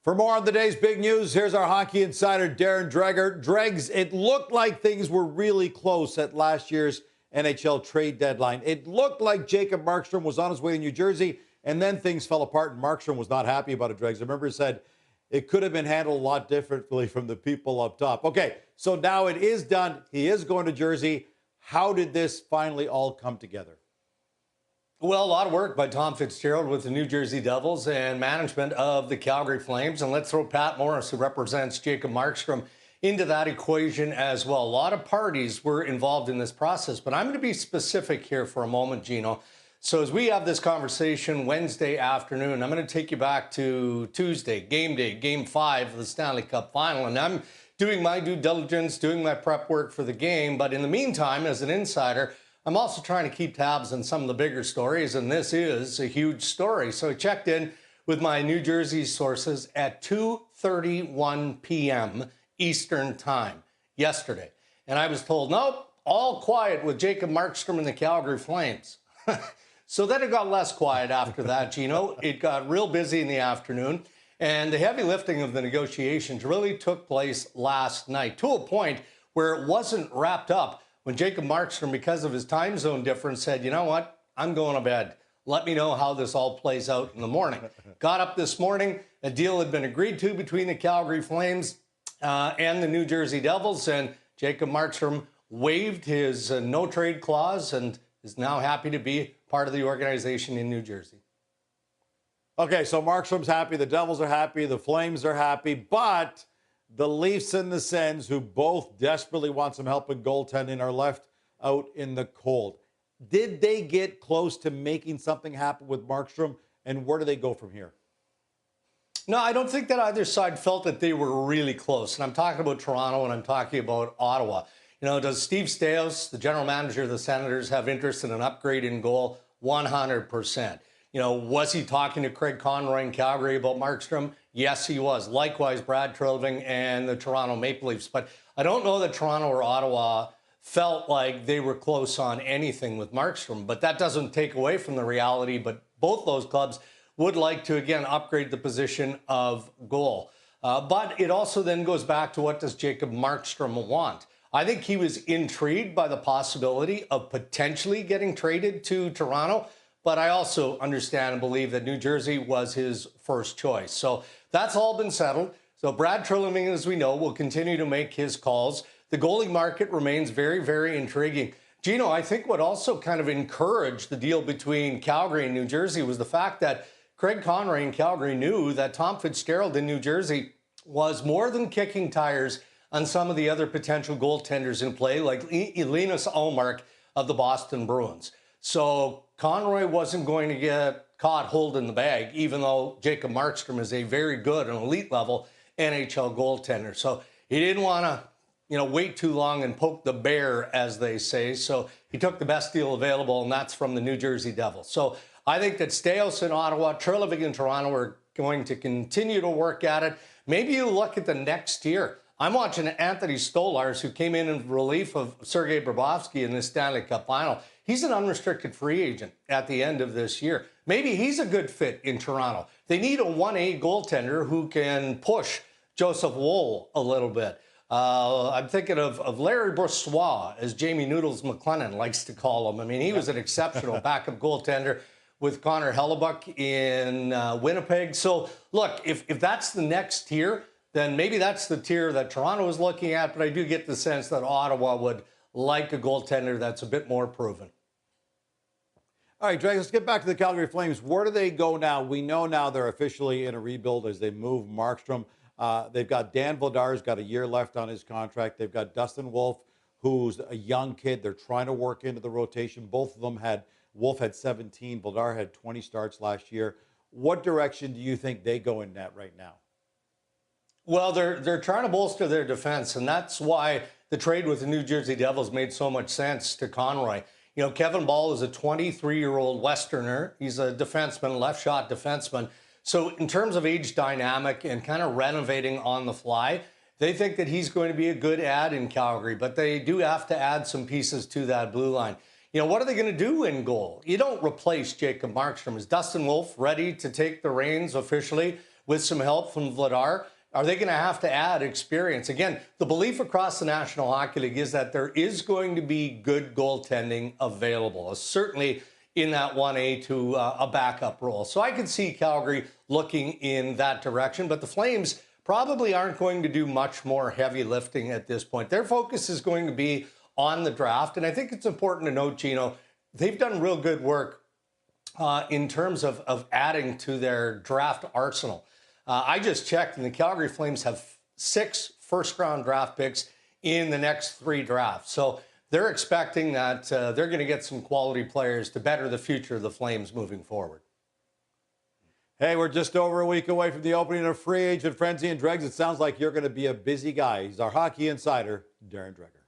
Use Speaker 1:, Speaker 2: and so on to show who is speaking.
Speaker 1: For more on the day's big news, here's our hockey insider, Darren Dreger. Dregs, it looked like things were really close at last year's NHL trade deadline. It looked like Jacob Markstrom was on his way to New Jersey, and then things fell apart, and Markstrom was not happy about it, Dregs. I remember he said it could have been handled a lot differently from the people up top. Okay, so now it is done. He is going to Jersey. How did this finally all come together?
Speaker 2: Well, a lot of work by Tom Fitzgerald with the New Jersey Devils and management of the Calgary Flames. And let's throw Pat Morris, who represents Jacob Markstrom, into that equation as well. A lot of parties were involved in this process, but I'm going to be specific here for a moment, Gino. So as we have this conversation Wednesday afternoon, I'm going to take you back to Tuesday, game day, game 5 of the Stanley Cup final. And I'm doing my due diligence, doing my prep work for the game. But in the meantime, as an insider, I'm also trying to keep tabs on some of the bigger stories, and this is a huge story. So I checked in with my New Jersey sources at 2:31 p.m. Eastern time yesterday. And I was told, nope, all quiet with Jacob Markstrom and the Calgary Flames. So then it got less quiet after that, Gino. It got real busy in the afternoon, and the heavy lifting of the negotiations really took place last night to a point where it wasn't wrapped up when Jacob Markstrom, because of his time zone difference, said, you know what, I'm going to bed. Let me know how this all plays out in the morning. Got up this morning, a deal had been agreed to between the Calgary Flames and the New Jersey Devils, and Jacob Markstrom waived his no-trade clause and is now happy to be part of the organization in New Jersey.
Speaker 1: Okay, so Markstrom's happy, the Devils are happy, the Flames are happy, but the Leafs and the Sens, who both desperately want some help in goaltending, are left out in the cold. Did they get close to making something happen with Markstrom, and where do they go from here?
Speaker 2: No, I don't think that either side felt that they were really close. And I'm talking about Toronto and I'm talking about Ottawa. You know, does Steve Staios, the general manager of the Senators, have interest in an upgrade in goal? 100%. You know, was he talking to Craig Conroy in Calgary about Markstrom? Yes, he was. Likewise, Brad Treliving and the Toronto Maple Leafs. But I don't know that Toronto or Ottawa felt like they were close on anything with Markstrom. But that doesn't take away from the reality. But both those clubs would like to, again, upgrade the position of goal. But it also then goes back to, what does Jacob Markstrom want? I think he was intrigued by the possibility of potentially getting traded to Toronto. But I also understand and believe that New Jersey was his first choice. So that's all been settled. So Brad Treliving, as we know, will continue to make his calls. The goalie market remains very, very intriguing. Gino, I think what also kind of encouraged the deal between Calgary and New Jersey was the fact that Craig Conroy in Calgary knew that Tom Fitzgerald in New Jersey was more than kicking tires on some of the other potential goaltenders in play, like Linus Ullmark of the Boston Bruins. So Conroy wasn't going to get caught holding the bag, even though Jacob Markstrom is a very good and elite level NHL goaltender. So he didn't want to, wait too long and poke the bear, as they say. So he took the best deal available, and that's from the New Jersey Devils. So I think that Staios in Ottawa, Treliving in Toronto are going to continue to work at it. Maybe you look at the next year. I'm watching Anthony Stolarz, who came in relief of Sergei Bobrovsky in this Stanley Cup final. He's an unrestricted free agent at the end of this year. Maybe he's a good fit in Toronto. They need a 1A goaltender who can push Joseph Woll a little bit. I'm thinking of Larry Brossoit, as Jamie Noodles McLennan likes to call him. I mean, he was an exceptional backup goaltender with Connor Hellebuck in Winnipeg. So, look, if that's the next tier, then maybe that's the tier that Toronto is looking at. But I do get the sense that Ottawa would like a goaltender that's a bit more proven.
Speaker 1: All right, Drake, let's get back to the Calgary Flames. Where do they go now? We know now they're officially in a rebuild as they move Markstrom. They've got Dan Vladar's got a year left on his contract. They've got Dustin Wolf, who's a young kid. They're trying to work into the rotation. Both of them Wolf had 17. Vladar had 20 starts last year. What direction do you think they go in that right now?
Speaker 2: Well, they're trying to bolster their defense, and that's why the trade with the New Jersey Devils made so much sense to Conroy. You know, Kevin Ball is a 23-year-old Westerner. He's a defenseman, left shot defenseman. So in terms of age dynamic and kind of renovating on the fly, they think that he's going to be a good add in Calgary, but they do have to add some pieces to that blue line. You know, what are they going to do in goal? You don't replace Jacob Markstrom. Is Dustin Wolf ready to take the reins officially with some help from Vladar? Are they going to have to add experience? Again, the belief across the National Hockey League is that there is going to be good goaltending available, certainly in that 1A to a backup role. So I could see Calgary looking in that direction, but the Flames probably aren't going to do much more heavy lifting at this point. Their focus is going to be on the draft, and I think it's important to note, Gino, they've done real good work in terms of adding to their draft arsenal. I just checked, and the Calgary Flames have 6 first-round draft picks in the next 3 drafts. So they're expecting that they're going to get some quality players to better the future of the Flames moving forward.
Speaker 1: Hey, we're just over a week away from the opening of free agent frenzy, and Dregs, it sounds like you're going to be a busy guy. He's our hockey insider, Darren Dreger.